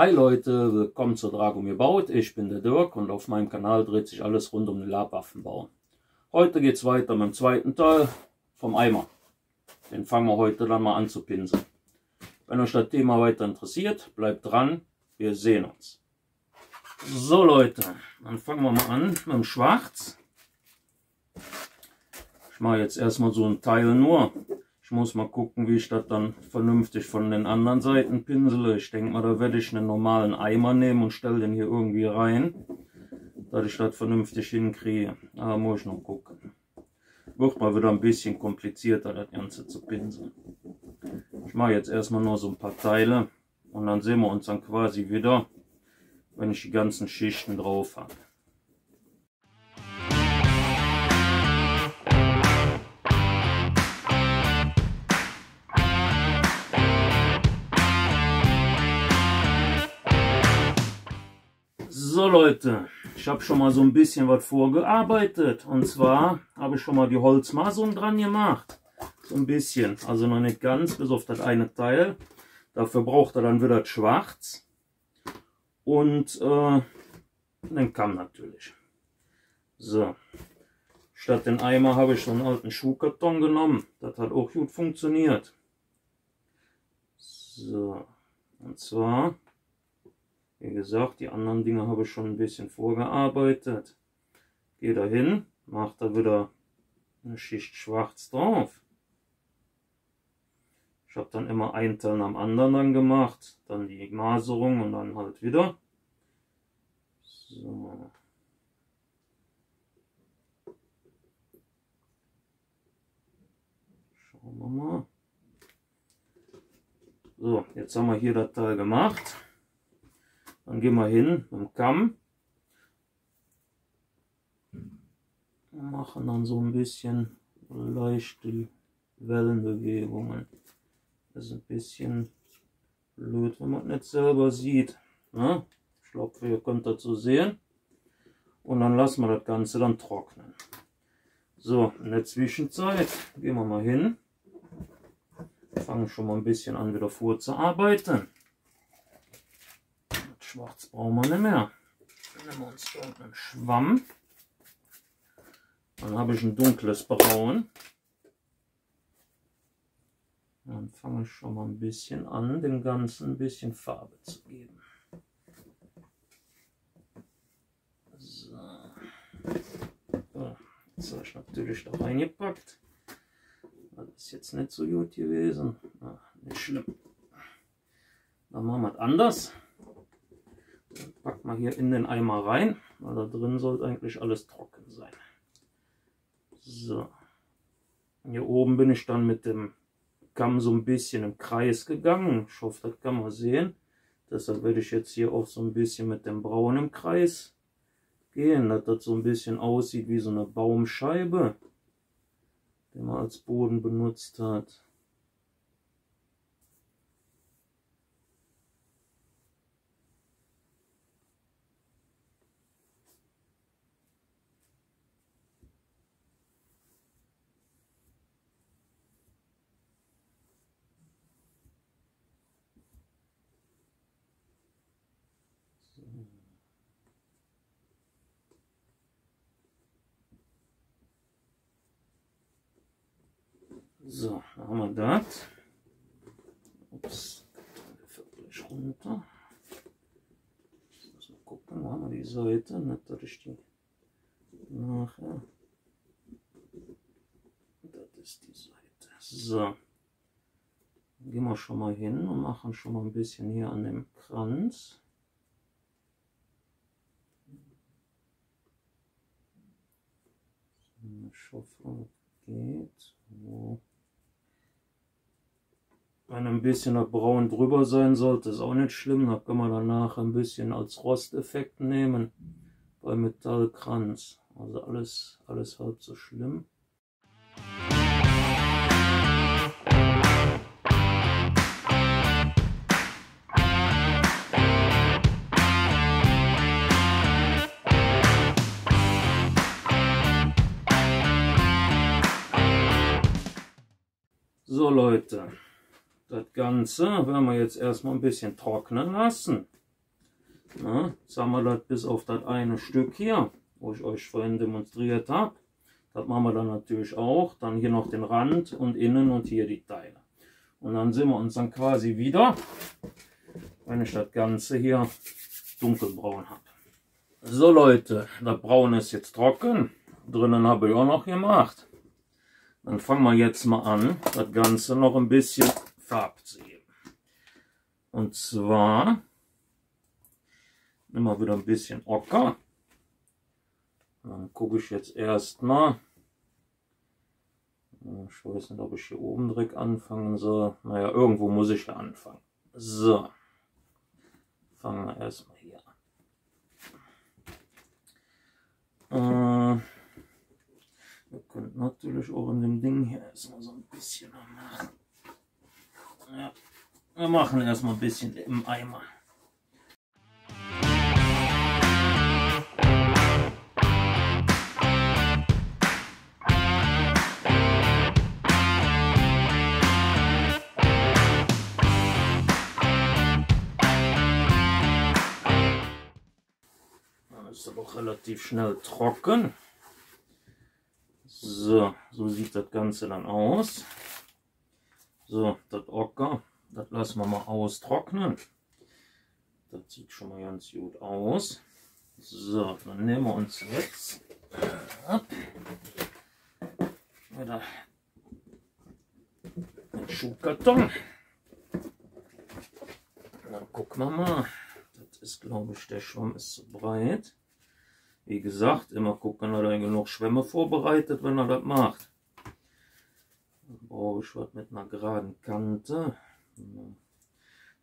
Hi Leute, willkommen zu Dragomir Baut. Ich bin der Dirk und auf meinem Kanal dreht sich alles rund um den Labwaffenbau. Heute geht es weiter mit dem zweiten Teil vom Eimer. Den fangen wir heute dann mal an zu pinseln. Wenn euch das Thema weiter interessiert, bleibt dran, wir sehen uns. So Leute, dann fangen wir mal an mit dem Schwarz. Ich mache jetzt erstmal so ein Teil nur. Ich muss mal gucken, wie ich das dann vernünftig von den anderen Seiten pinsele. Ich denke mal, da werde ich einen normalen Eimer nehmen und stelle den hier irgendwie rein, dass ich das vernünftig hinkriege. Da muss ich noch gucken. Wird mal wieder ein bisschen komplizierter, das Ganze zu pinseln. Ich mache jetzt erstmal nur so ein paar Teile und dann sehen wir uns dann quasi wieder, wenn ich die ganzen Schichten drauf habe. So Leute, ich habe schon mal so ein bisschen was vorgearbeitet, und zwar habe ich schon mal die Holzmaserung dran gemacht, so ein bisschen, also noch nicht ganz, bis auf das eine Teil. Dafür braucht er dann wieder das Schwarz und den Kamm natürlich. So, statt den Eimer habe ich so einen alten Schuhkarton genommen, das hat auch gut funktioniert. So, und zwar, wie gesagt, die anderen Dinge habe ich schon ein bisschen vorgearbeitet. Gehe da hin, mache da wieder eine Schicht Schwarz drauf. Ich habe dann immer einen Teil am anderen dann gemacht, dann die Maserung und dann halt wieder. So. Schauen wir mal. So, jetzt haben wir hier das Teil gemacht. Dann gehen wir hin mit dem Kamm und machen dann so ein bisschen leichte Wellenbewegungen. Das ist ein bisschen blöd, wenn man nicht selber sieht. Ja? Ich glaube, ihr könnt das so sehen. Und dann lassen wir das Ganze dann trocknen. So, in der Zwischenzeit gehen wir mal hin. Fangen schon mal ein bisschen an, wieder vorzuarbeiten. Schwarz brauchen wir nicht mehr. Dann nehmen wir uns irgendeinen Schwamm. Dann habe ich ein dunkles Braun. Dann fange ich schon mal ein bisschen an, dem Ganzen ein bisschen Farbe zu geben. So. Jetzt habe ich natürlich da reingepackt. Das ist jetzt nicht so gut gewesen. Ach, nicht schlimm. Dann machen wir es anders. Dann packt man hier in den Eimer rein, weil da drin sollte eigentlich alles trocken sein. So. Hier oben bin ich dann mit dem Kamm so ein bisschen im Kreis gegangen. Ich hoffe, das kann man sehen. Deshalb werde ich jetzt hier auch so ein bisschen mit dem Braun im Kreis gehen, dass das so ein bisschen aussieht wie so eine Baumscheibe, die man als Boden benutzt hat. So, dann haben wir das. Ups, der fällt gleich runter. Jetzt müssen wir gucken, wo haben wir die Seite, nicht dass ich die nachher. Das ist die Seite. So. Dann gehen wir schon mal hin und machen schon mal ein bisschen hier an dem Kranz. Ich hoffe, es geht. So. Wenn ein bisschen das Braun drüber sein sollte, ist auch nicht schlimm. Da kann man danach ein bisschen als Rosteffekt nehmen bei Metallkranz. Also alles halb so schlimm. So Leute, das Ganze werden wir jetzt erstmal ein bisschen trocknen lassen. Na, jetzt haben wir das bis auf das eine Stück hier, wo ich euch vorhin demonstriert habe. Das machen wir dann natürlich auch. Dann hier noch den Rand und innen und hier die Teile. Und dann sehen wir uns dann quasi wieder, wenn ich das Ganze hier dunkelbraun habe. So Leute, das Braun ist jetzt trocken. Drinnen habe ich auch noch gemacht. Dann fangen wir jetzt mal an, das Ganze noch ein bisschen Farbe zu geben. Und zwar nehmen wir wieder ein bisschen Ocker. Dann gucke ich jetzt erstmal. Ich weiß nicht, ob ich hier oben direkt anfangen soll. Naja, irgendwo muss ich ja anfangen. So. Fangen wir erstmal hier an. Wir könnten natürlich auch in dem Ding hier erstmal so ein bisschen machen. Ja, wir machen erstmal ein bisschen im Eimer. Ist aber auch relativ schnell trocken. So, so sieht das Ganze dann aus. So, das Ocker, das lassen wir mal austrocknen. Das sieht schon mal ganz gut aus. So, dann nehmen wir uns jetzt wieder den Schuhkarton. Dann gucken wir mal. Das ist, glaube ich, der Schwamm ist zu breit. Wie gesagt, immer gucken, dass er genug Schwämme vorbereitet, wenn er das macht. Dann brauche ich was mit einer geraden Kante.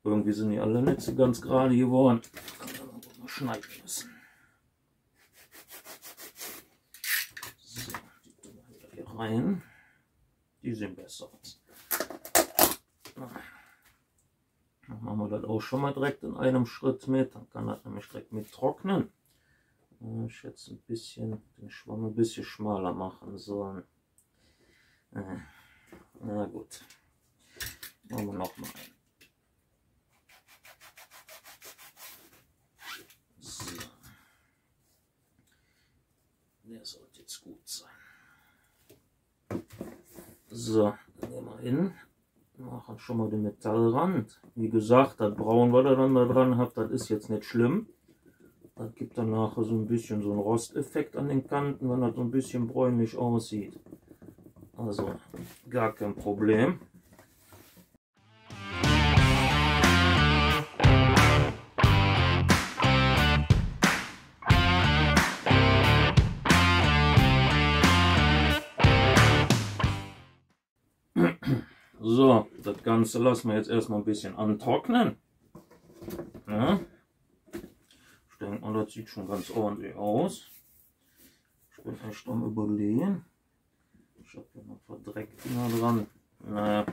Irgendwie sind die alle nicht so ganz gerade geworden. Kann man aber mal schneiden müssen. So, die tun wir wieder hier rein. Die sehen besser aus. Dann machen wir das auch schon mal direkt in einem Schritt mit. Dann kann das nämlich direkt mit trocknen. Ich jetzt ein bisschen den Schwamm ein bisschen schmaler machen sollen. Na gut. Machen wir noch mal einen. So. Der sollte jetzt gut sein. So, dann gehen wir hin. Machen schon mal den Metallrand. Wie gesagt, das Braun, was ihr dann da dran habt, das ist jetzt nicht schlimm. Das gibt dann nachher so ein bisschen so einen Rosteffekt an den Kanten, wenn das so ein bisschen bräunlich aussieht. Also gar kein Problem. So, das Ganze lassen wir jetzt erstmal ein bisschen antrocknen. Ja. Ich denke mal, das sieht schon ganz ordentlich aus. Ich bin echt am Überlegen. Ich habe hier noch Verdreckdinger dran. Naja.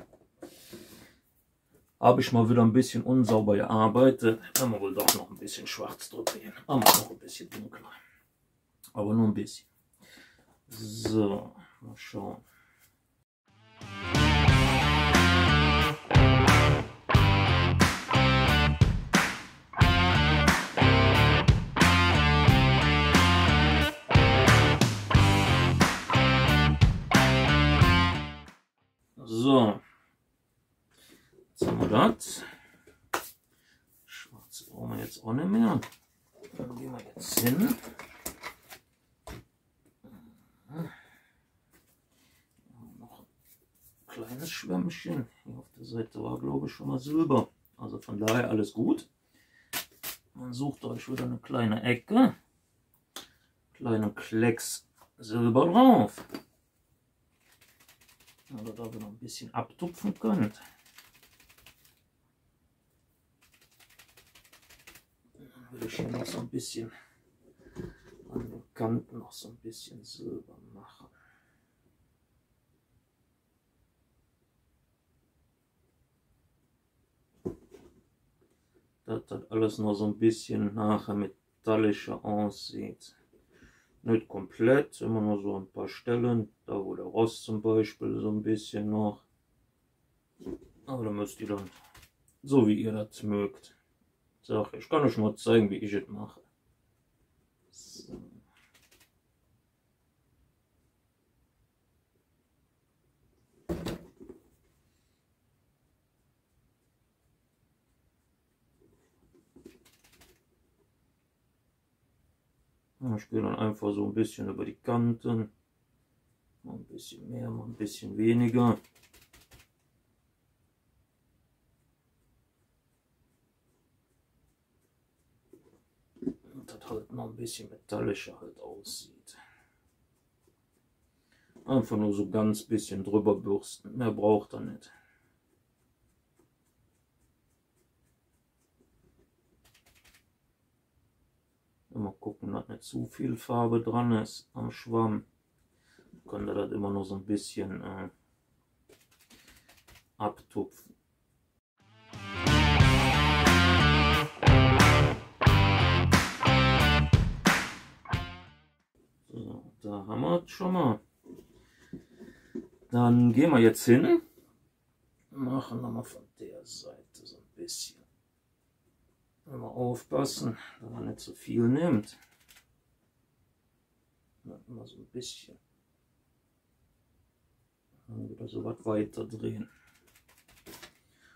Habe ich mal wieder ein bisschen unsauber gearbeitet. Haben wir wohl doch noch ein bisschen schwarz drüber gehen. Aber noch ein bisschen dunkler. Aber nur ein bisschen. So, mal schauen. So, jetzt haben wir das. Schwarz brauchen wir jetzt auch nicht mehr. Dann gehen wir jetzt hin. Noch ein kleines Schwämmchen. Hier auf der Seite war, glaube ich, schon mal Silber. Also von daher alles gut. Dann sucht euch wieder eine kleine Ecke. Kleinen Klecks Silber drauf. Oder da wir noch ein bisschen abtupfen könnt. Dann will ich hier noch so ein bisschen an den Kanten noch so ein bisschen Silber machen. Dass das alles noch so ein bisschen nachher metallischer aussieht. Nicht komplett, immer nur so ein paar Stellen, da wo der Rost zum Beispiel so ein bisschen noch. Aber da müsst ihr dann, so wie ihr das mögt. So, ich kann euch mal zeigen, wie ich es mache. So. Ich gehe dann einfach so ein bisschen über die Kanten. Mal ein bisschen mehr, mal ein bisschen weniger. Und das halt noch ein bisschen metallischer halt aussieht. Einfach nur so ganz bisschen drüber bürsten. Mehr braucht er nicht. Immer gucken, dass nicht zu viel Farbe dran ist am Schwamm. Könnt ihr das immer nur so ein bisschen abtupfen. So, da haben wir es schon mal. Dann gehen wir jetzt hin. Machen wir mal von der Seite so ein bisschen. Immer aufpassen, dass man nicht zu viel nimmt. Immer so ein bisschen. Dann wieder so was weiter drehen.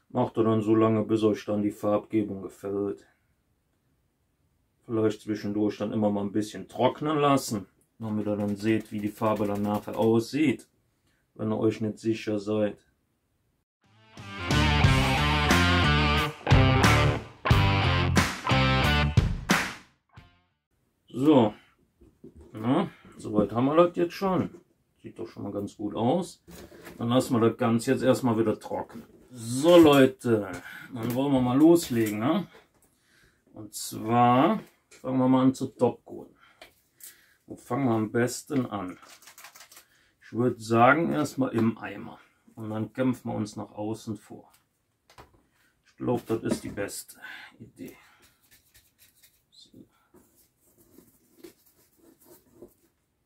Macht ihr dann so lange, bis euch dann die Farbgebung gefällt. Vielleicht zwischendurch dann immer mal ein bisschen trocknen lassen, damit ihr dann seht, wie die Farbe dann nachher aussieht, wenn ihr euch nicht sicher seid. So, na, soweit haben wir das jetzt schon. Sieht doch schon mal ganz gut aus. Dann lassen wir das Ganze jetzt erstmal wieder trocknen. So Leute, dann wollen wir mal loslegen. Ne? Und zwar fangen wir mal an zu topcoaten. Wo fangen wir am besten an? Ich würde sagen erstmal im Eimer. Und dann kämpfen wir uns nach außen vor. Ich glaube, das ist die beste Idee.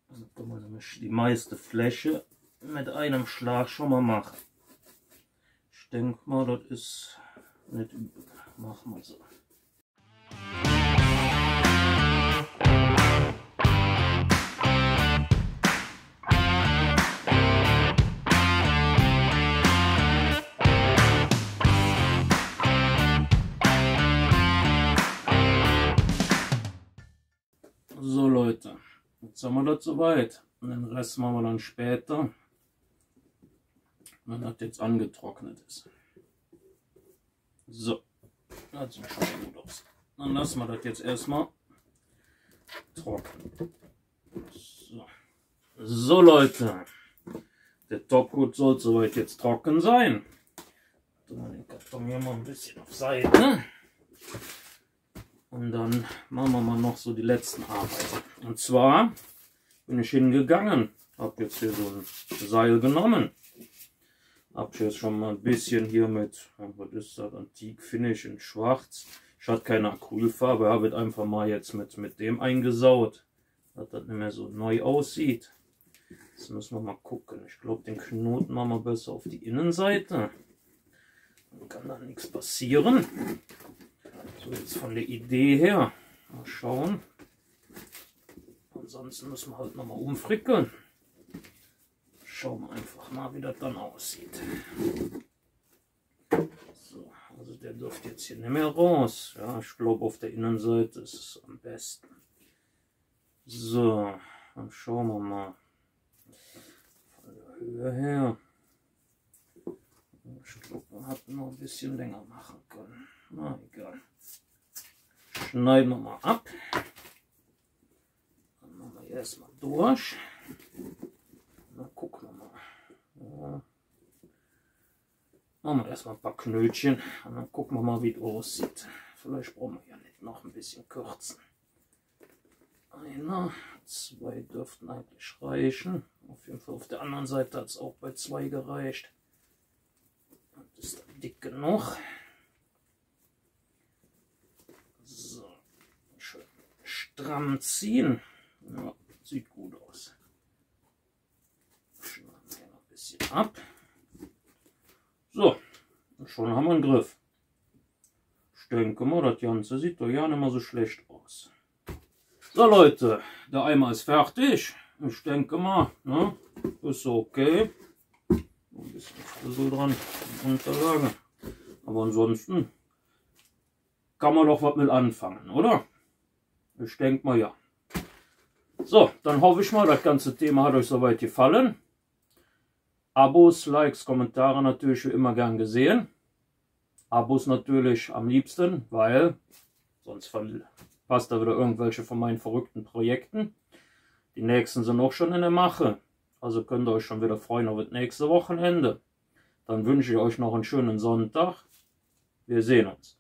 Dann können wir nämlich die meiste Fläche mit einem Schlag schon mal machen. Ich denke mal, das ist nicht übel. Machen wir so. So Leute, jetzt haben wir das soweit. Und den Rest machen wir dann später, wenn das jetzt angetrocknet ist. So, das sieht schon mal gut aus. Dann lassen wir das jetzt erstmal trocknen. So Leute, der Topcoat soll soweit jetzt trocken sein. Tun wir den Karton hier mal ein bisschen auf Seite. Und dann machen wir mal noch so die letzten Arbeiten. Und zwar bin ich hingegangen, habe jetzt hier so ein Seil genommen. Habe jetzt schon mal ein bisschen hier mit, was ist das, Antique Finish in Schwarz. Ich hatte keine Acrylfarbe, habe einfach mal jetzt mit dem eingesaut, dass das nicht mehr so neu aussieht. Jetzt müssen wir mal gucken. Ich glaube, den Knoten machen wir besser auf die Innenseite. Dann kann da nichts passieren. So, jetzt von der Idee her. Mal schauen. Ansonsten müssen wir halt nochmal umfrickeln. Schauen wir einfach mal, wie das dann aussieht. So, also der dürfte jetzt hier nicht mehr raus. Ja, ich glaube, auf der Innenseite ist es am besten. So, dann schauen wir mal. Von der Höhe her. Ich glaube, man hat noch ein bisschen länger machen können. Na egal. Schneiden wir mal ab. Dann machen wir erstmal durch. Dann gucken wir mal. Ja. Machen wir erstmal ein paar Knötchen und dann gucken wir mal, wie es aussieht. Vielleicht brauchen wir ja nicht noch ein bisschen kürzen. Einer, zwei dürften eigentlich reichen. Auf jeden Fall auf der anderen Seite hat es auch bei 2 gereicht. Das ist dann dick genug. So, schön stramm ziehen. Ja, sieht gut aus. Schneiden wir noch ein bisschen ab. So, und schon haben wir einen Griff. Ich denke mal, das Ganze sieht doch ja nicht mehr so schlecht aus. So Leute, der Eimer ist fertig. Ich denke mal, ne, ist okay. Ein bisschen Fussel dran, Unterlage. Aber ansonsten kann man doch was mit anfangen, oder? Ich denke mal ja. So, dann hoffe ich mal, das ganze Thema hat euch soweit gefallen. Abos, Likes, Kommentare natürlich wie immer gern gesehen. Abos natürlich am liebsten, weil sonst verpasst ihr wieder irgendwelche von meinen verrückten Projekten. Die nächsten sind auch schon in der Mache. Also könnt ihr euch schon wieder freuen auf das nächste Wochenende. Dann wünsche ich euch noch einen schönen Sonntag. Wir sehen uns.